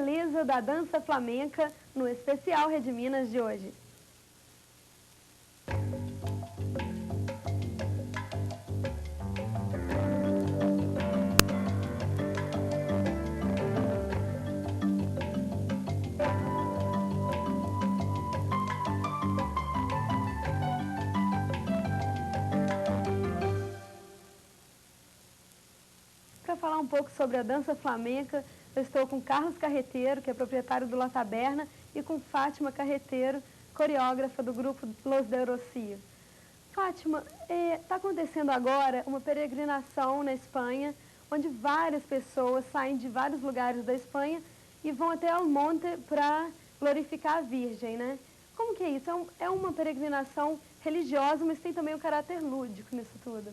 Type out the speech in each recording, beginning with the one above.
beleza da dança flamenca no especial Rede Minas de hoje. Para falar um pouco sobre a dança flamenca, eu estou com Carlos Carreteiro, que é proprietário do La Taberna, e com Fátima Carreteiro, coreógrafa do grupo Los del Rocío. Fátima, está acontecendo agora uma peregrinação na Espanha, onde várias pessoas saem de vários lugares da Espanha e vão até El Monte para glorificar a Virgem, né? Como que é isso? É uma peregrinação religiosa, mas tem também um caráter lúdico nisso tudo.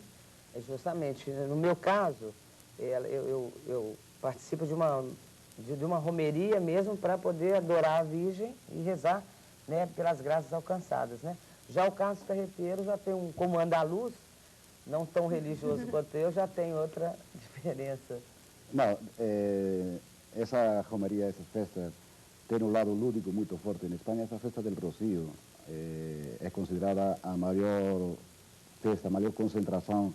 É justamente, no meu caso, eu participo de uma romeria mesmo para poder adorar a Virgem e rezar, né, pelas graças alcançadas, né? Já o Carlos Carreteiro já tem um como andaluz, não tão religioso quanto eu, já tem outra diferença. Não, essa romeria, essa festa, tem um lado lúdico muito forte. Na Espanha, essa festa del Rocío é considerada a maior festa, a maior concentração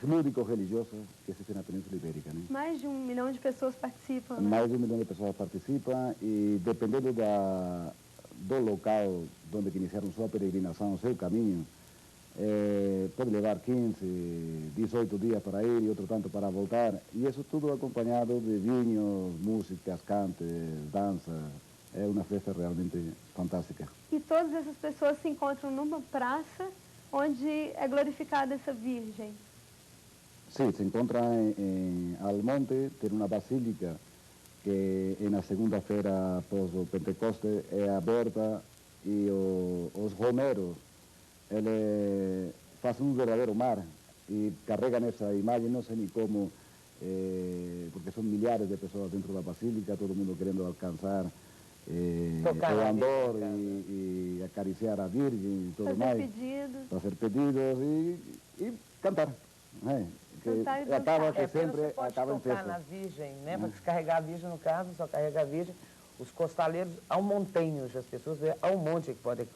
lúdico-religiosa que existe na Península Ibérica, né? Mais de 1 milhão de pessoas participam, né? Mais de 1 milhão de pessoas participam e, dependendo do local onde iniciaram sua peregrinação, seu caminho, pode levar 15, 18 dias para ir e outro tanto para voltar. E isso tudo acompanhado de vinhos, músicas, cantes, danças. É uma festa realmente fantástica. E todas essas pessoas se encontram numa praça onde é glorificada essa Virgem. Sim, se encontra em Almonte, tem uma basílica que na segunda-feira após o Pentecoste é aberta e os romeros fazem um verdadeiro mar e carregam essa imagem, não sei nem como, porque são milhares de pessoas dentro da basílica, todo mundo querendo alcançar o andor e acariciar a Virgem e tudo mais. Fazer pedidos e cantar. Né? Acaba que sempre acaba em festa. Tocar na Virgem, né? Para descarregar a Virgem, no caso, só carrega a Virgem. Os costaleiros almontenhos, as pessoas ao monte que podem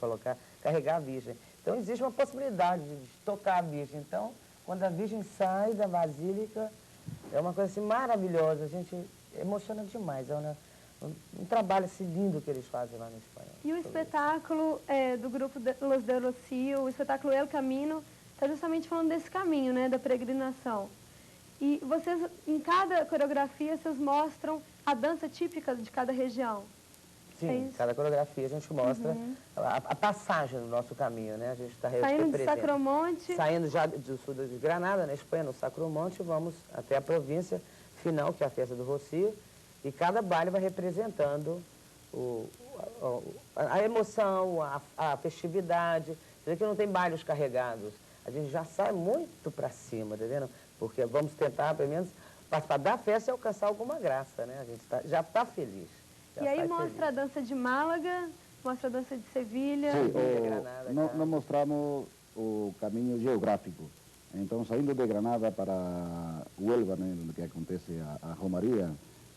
carregar a Virgem. Então existe uma possibilidade de tocar a Virgem. Então, quando a Virgem sai da basílica, é uma coisa assim maravilhosa, a gente emociona demais. É um trabalho assim, lindo que eles fazem lá na Espanha. E o espetáculo do grupo Los del Rocío, o espetáculo El Camino, está justamente falando desse caminho, né, da peregrinação. E vocês, em cada coreografia, vocês mostram a dança típica de cada região. Sim, cada coreografia a gente mostra a passagem do nosso caminho, né? A gente está saindo de Sacromonte. Saindo já do sul de Granada, na Espanha, no Sacromonte, vamos até a província final, que é a festa do Rocío, e cada baile vai representando a emoção, a festividade. Quer dizer que não tem bailes carregados. A gente já sai muito para cima, tá vendo? Porque vamos tentar, pelo menos, participar da festa e alcançar alguma graça, né? A gente já está feliz. E aí mostra a dança de Málaga, mostra a dança de Sevilha. Sim, nós mostramos o caminho geográfico. Então, saindo de Granada para Huelva, né, onde acontece a romaria,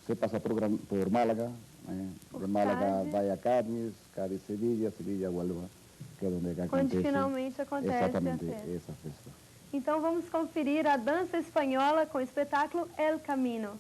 você passa por Málaga, né? De Málaga vai a Cádiz, Cádiz, Sevilha, Sevilha, Huelva, que é onde acontece. Onde finalmente acontece exatamente a festa. Essa festa. Então vamos conferir a dança espanhola com o espetáculo El Camino.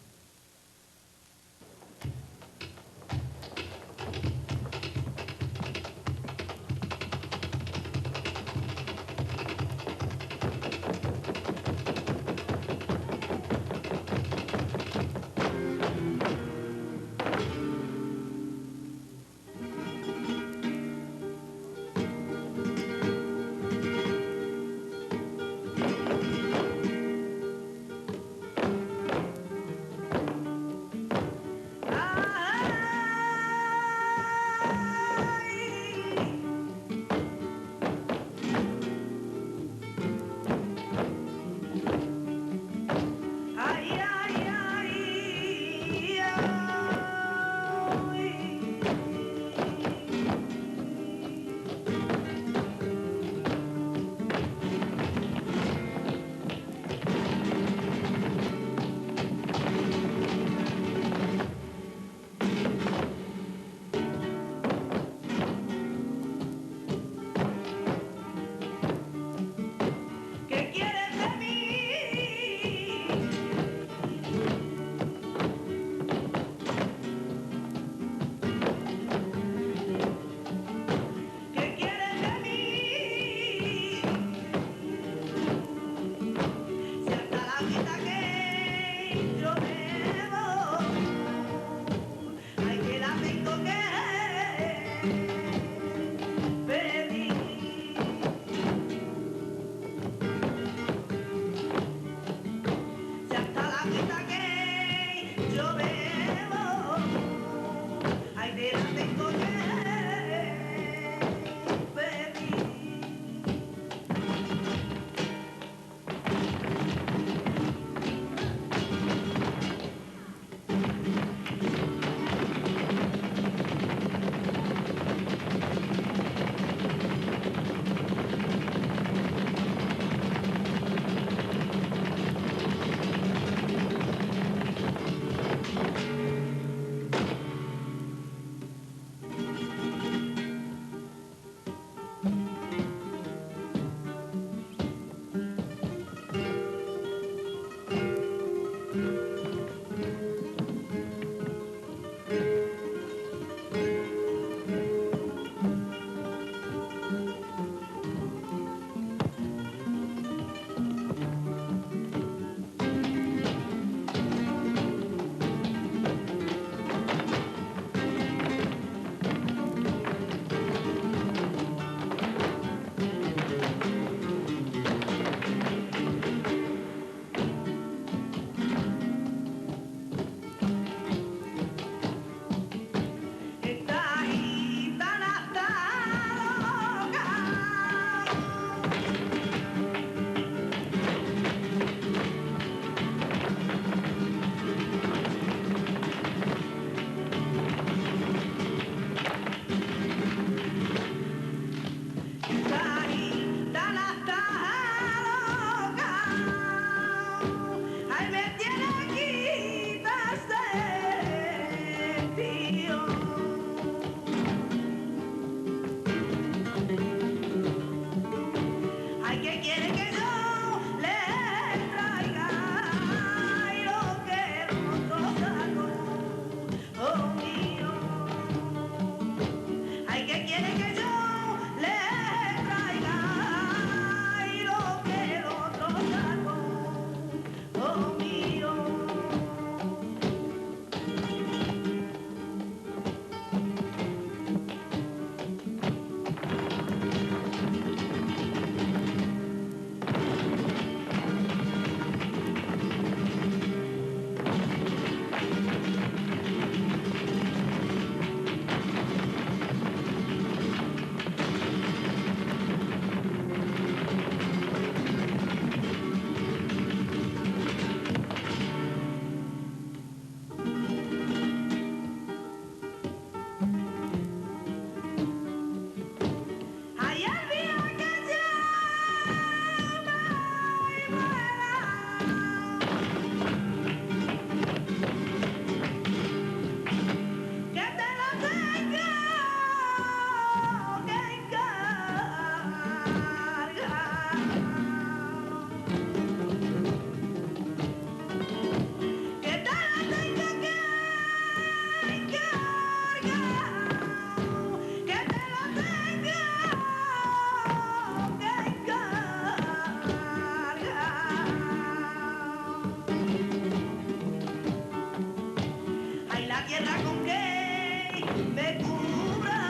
la tierra con que me cubra,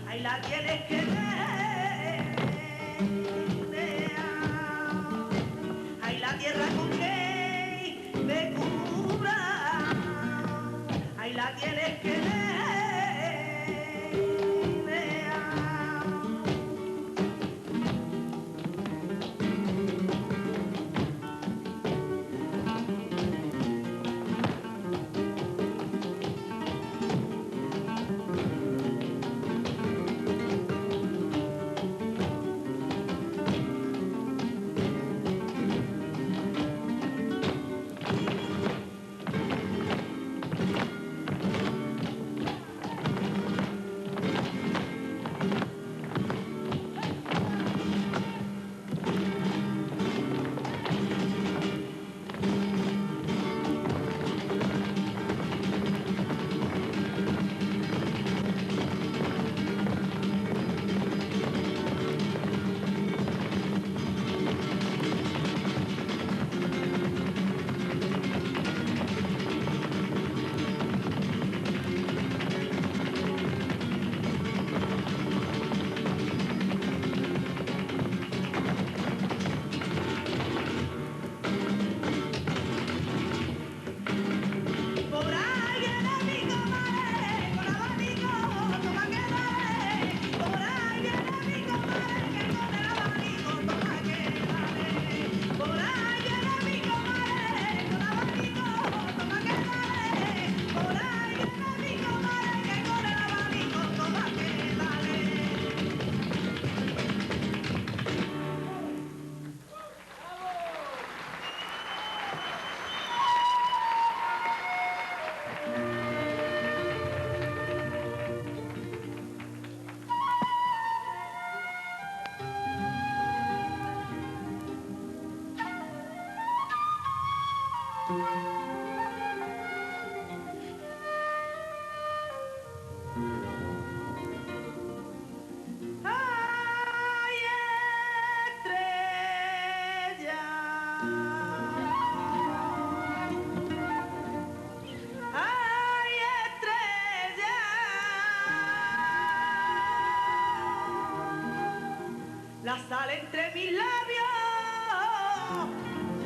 ahí la tienes que ver, ahí la tierra con que me cubra, ahí la tienes que ver. La sal entre mis labios,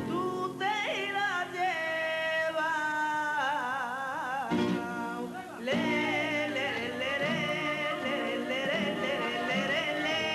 tú te la llevas. Le, le, le, le, le, le, le, le, le, le,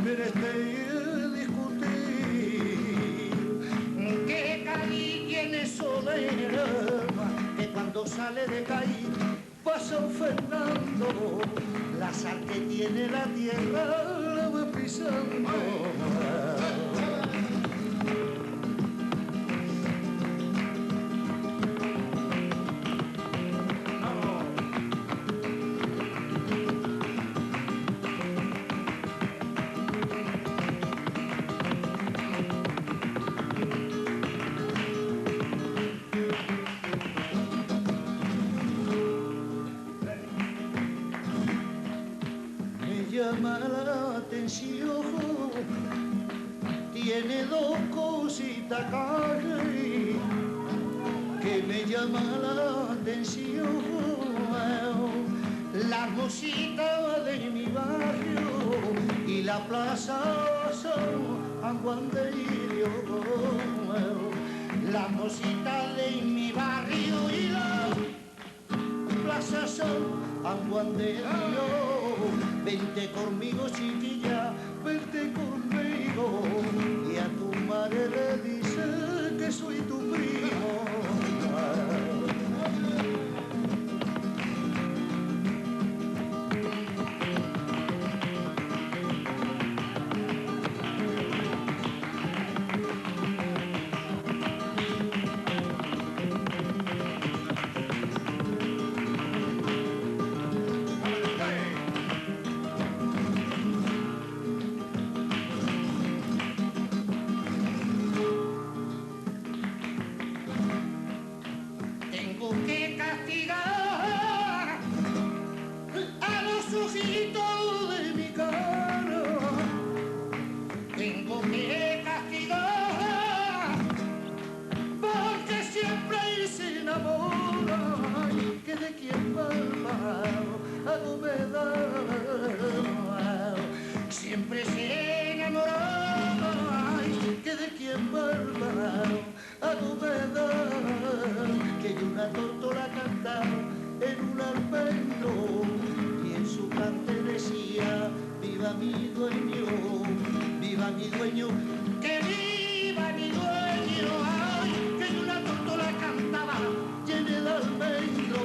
menester discutir. Que Cádiz tiene soberana, que cuando sale de Cádiz pasa un Fernando, la sal que tiene la tierra la va pisando. Llama la atención, tiene dos cositas que me llama la atención. La cosita de mi barrio y la plaza San Juan de Lirio. La cosita de mi barrio y la plaza San Juan de Lirio. Vente conmigo, chiquilla, vente conmigo. Y a tu madre le dice que soy tu primo. Siempre se enamoró, ay, que de quien bárbaro, a novedad, que de una tórtola cantaba en un almendro, y en su cante decía, viva mi dueño, que viva mi dueño, ay, que de una tórtola cantaba en el almendro.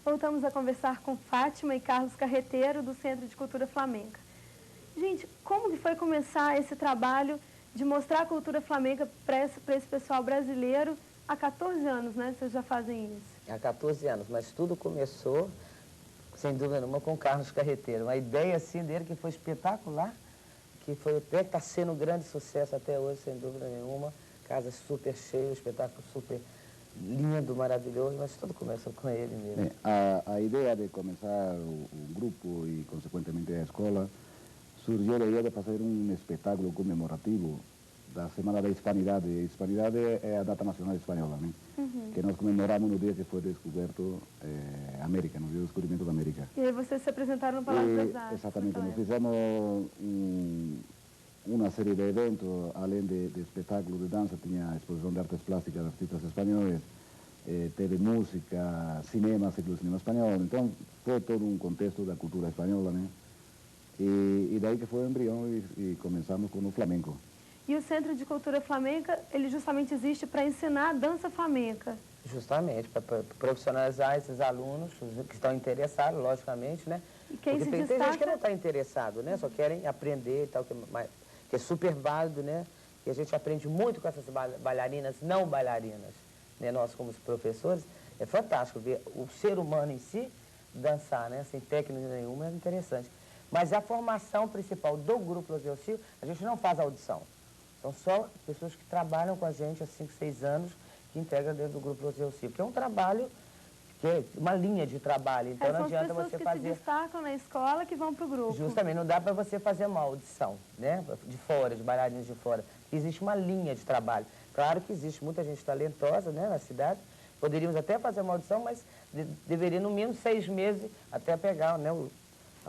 voltamos a conversar com Fátima e Carlos Carreteiro, do Centro de Cultura Flamenca. Gente, como que foi começar esse trabalho de mostrar a cultura flamenca para esse pessoal brasileiro há 14 anos, né? Vocês já fazem isso. Há 14 anos, mas tudo começou, sem dúvida nenhuma, com o Carlos Carreteiro. Uma ideia assim dele que foi espetacular, que foi até que está sendo um grande sucesso até hoje, sem dúvida nenhuma. Casa super cheia, espetáculo super lindo, maravilhoso, mas tudo começou com ele mesmo. A ideia de começar o grupo e, consequentemente, a escola, surgiu a ideia de fazer um espetáculo comemorativo da Semana da Hispanidade. A Hispanidade é a data nacional espanhola, né? Que nós comemoramos no dia que foi descoberto a América, no dia do descobrimento da América. E aí vocês se apresentaram no Palácio das Artes. Exatamente, nós fizemos uma série de eventos, além de espetáculos de dança, tinha a exposição de artes plásticas de artistas espanhóis, teve música, cinema, ciclo de cinema espanhol, então foi todo um contexto da cultura espanhola, né? E daí que foi o embrião e começamos com o flamenco. E o Centro de Cultura Flamenca, ele justamente existe para ensinar a dança flamenca. Justamente, para profissionalizar esses alunos que estão interessados, logicamente, né? E quem Porque se tem destaca... gente que não está interessado, né? Só querem aprender e tal, que é super válido, né? E a gente aprende muito com essas bailarinas, não bailarinas, né? Nós, como professores, é fantástico ver o ser humano em si dançar, né? Sem técnica nenhuma, é interessante. Mas a formação principal do Grupo Los Elcio, a gente não faz audição. São só pessoas que trabalham com a gente há 5, 6 anos, que integram dentro do Grupo Los Elcio, que é um trabalho, que é uma linha de trabalho. Então não adianta você fazer... São as pessoas que se destacam na escola que vão para o grupo. Justamente, não dá para você fazer uma audição, né? De fora, de bailarinos de fora. Existe uma linha de trabalho. Claro que existe muita gente talentosa, né, na cidade. Poderíamos até fazer uma audição, mas deveria no mínimo 6 meses até pegar, né, o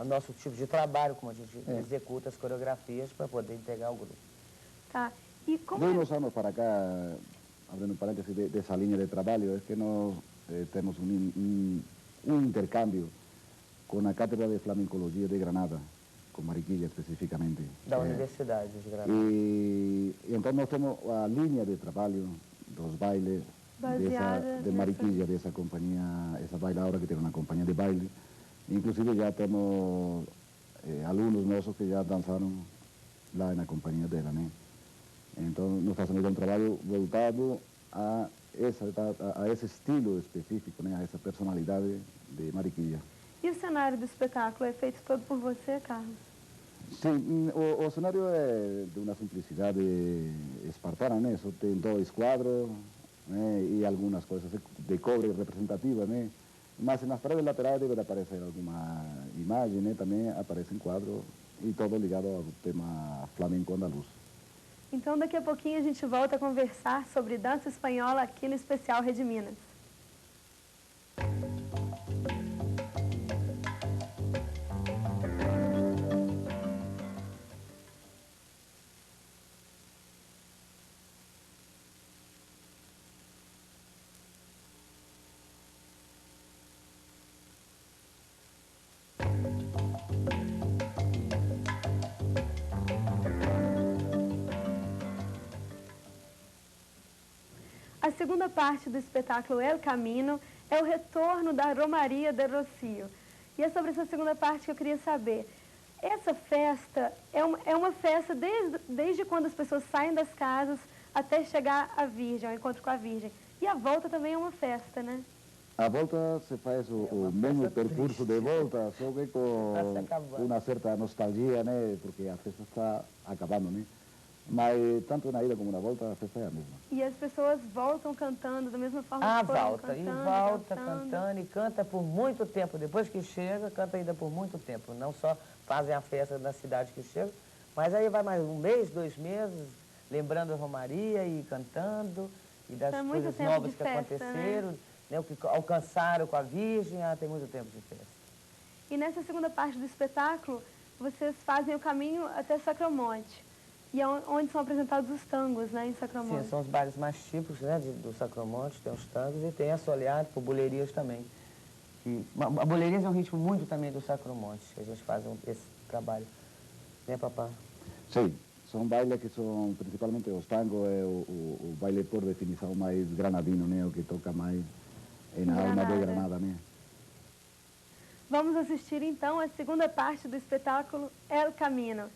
nosso tipo de trabalho, como a gente executa as coreografias para poder integrar o grupo. Tá. E como De unos anos para cá, abrindo um parênteses dessa linha de trabalho, é que nós temos um intercâmbio com a Cátedra de Flamencologia de Granada, com Mariquilla especificamente. Da Universidade de Granada. E então nós temos a linha de trabalho dos bailes de Mariquilla, dessa companhia, essa bailadora que tem uma companhia de baile. Inclusive já temos alunos nossos que já dançaram lá na companhia dela, né? Então nós fazemos um trabalho voltado a esse estilo específico, né? A essa personalidade de Mariquilla. E o cenário do espetáculo é feito todo por você, Carlos? Sim, o cenário é de uma simplicidade espartana, né? Só tem 2 quadros, né? E algumas coisas de cobre representativas, né? Mas nas paredes laterais deve aparecer alguma imagem, né? Também aparecem quadros e todo ligado ao tema flamenco andaluz. Então daqui a pouquinho a gente volta a conversar sobre dança espanhola aqui no Especial Rede Minas. A segunda parte do espetáculo El Camino é o retorno da Romaria de Rocío. E é sobre essa segunda parte que eu queria saber. Essa festa é uma festa desde quando as pessoas saem das casas até chegar à Virgem, ao encontro com a Virgem. E a volta também é uma festa, né? A volta se faz o mesmo percurso de volta, só que com uma certa nostalgia, né? Porque a festa está acabando, né? Mas tanto na ida como na volta, a festa é a mesma. E as pessoas voltam cantando da mesma forma que foram volta, cantando, e volta cantando, e canta por muito tempo. Depois que chega, canta ainda por muito tempo. Não só fazem a festa na cidade que chega, mas aí vai mais 1 mês, 2 meses, lembrando a Romaria e cantando, e das coisas novas que aconteceram, né, o que alcançaram com a Virgem, tem muito tempo de festa. E nessa segunda parte do espetáculo, vocês fazem o caminho até Sacromonte. E é onde são apresentados os tangos, né, em Sacromonte. Sim, são os bailes mais típicos, né, do Sacromonte, tem os tangos e tem a soleada, por bolerias também. A bolerias é um ritmo muito também do Sacromonte, que a gente faz esse trabalho, né, papá? Sim, são bailes que são, principalmente os tangos, é o baile por definição mais granadino, né, o que toca mais na alma de Granada, né? Vamos assistir então a segunda parte do espetáculo El Camino.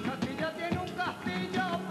Castilla tiene un castillo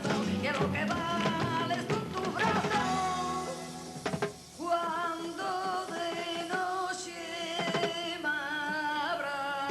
que lo que vale son tus brazos cuando de noche me abrazas.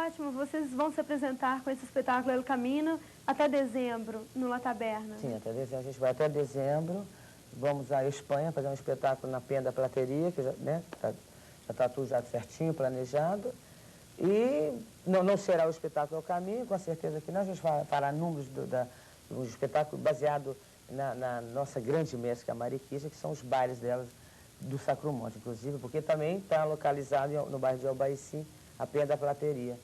Fátima, vocês vão se apresentar com esse espetáculo El Camino até dezembro, no La Taberna. Sim, até dezembro. A gente vai até dezembro. Vamos à Espanha fazer um espetáculo na Penha da Plateria, que já está tudo já certinho, planejado. E não será o espetáculo El Caminho, com certeza que não. A gente fará números do espetáculo baseado na nossa grande mestre, que é a Mariquisa, que são os bailes delas do Sacromonte, inclusive, porque também está localizado no bairro de Albaicim, a Penha da Plateria.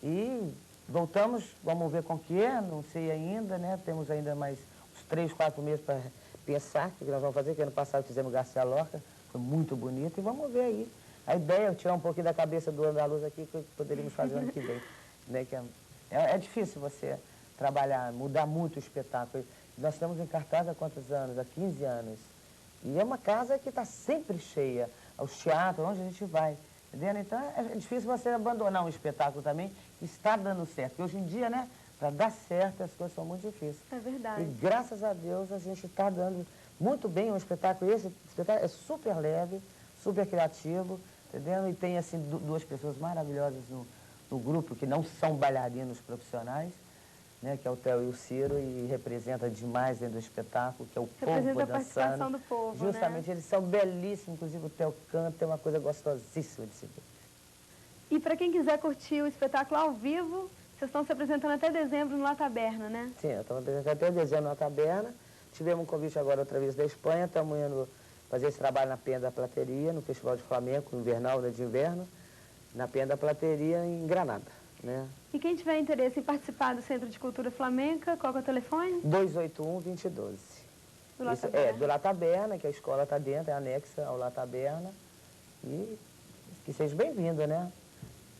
E voltamos, vamos ver com o que é, não sei ainda, né? Temos ainda mais uns 3, 4 meses para pensar o que nós vamos fazer, que ano passado fizemos Garcia Lorca, foi muito bonito, e vamos ver aí. A ideia é tirar um pouquinho da cabeça do andaluz aqui, que poderíamos fazer ano que vem. Né? Que é difícil você trabalhar, mudar muito o espetáculo. Nós estamos em cartaz há quantos anos? Há 15 anos. E é uma casa que está sempre cheia, os teatros, onde a gente vai. Entendeu? Então é difícil você abandonar um espetáculo também que está dando certo. Porque hoje em dia, né, para dar certo, as coisas são muito difíceis. É verdade. E graças a Deus a gente está dando muito bem um espetáculo. Esse espetáculo é super leve, super criativo, entendeu? E tem assim duas pessoas maravilhosas no grupo que não são bailarinos profissionais, né, que é o Theo e o Ciro, e representa demais dentro do espetáculo, que é o povo dançando. Representa a participação do povo, Justamente, né? Eles são belíssimos, inclusive o Theo canta, é uma coisa gostosíssima de se ver. E para quem quiser curtir o espetáculo ao vivo, vocês estão se apresentando até dezembro no La Taberna, né? Sim, estamos apresentando até dezembro na Taberna. Tivemos um convite agora outra vez da Espanha, estamos indo fazer esse trabalho na Penha da Plateria, no Festival de Flamenco, invernal, né, de inverno, na Penha da Plateria, em Granada. Né? E quem tiver interesse em participar do Centro de Cultura Flamenca, qual que é o telefone? 281-2012. Do La Isso, Taberna. do La Taberna, que a escola está dentro, é anexa ao La Taberna. E que seja bem-vindo, né?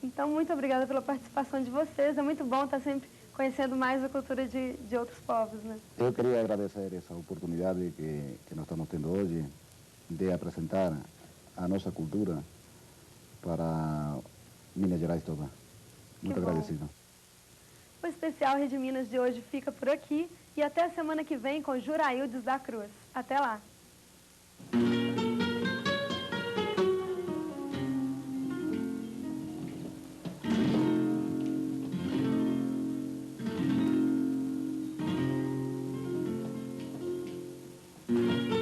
Então, muito obrigada pela participação de vocês. É muito bom estar sempre conhecendo mais a cultura de outros povos, né? Eu queria agradecer essa oportunidade que nós estamos tendo hoje de apresentar a nossa cultura para Minas Gerais toda. Muito agradecido. O especial Rede Minas de hoje fica por aqui e até a semana que vem com Juraildes da Cruz. Até lá! Thank you.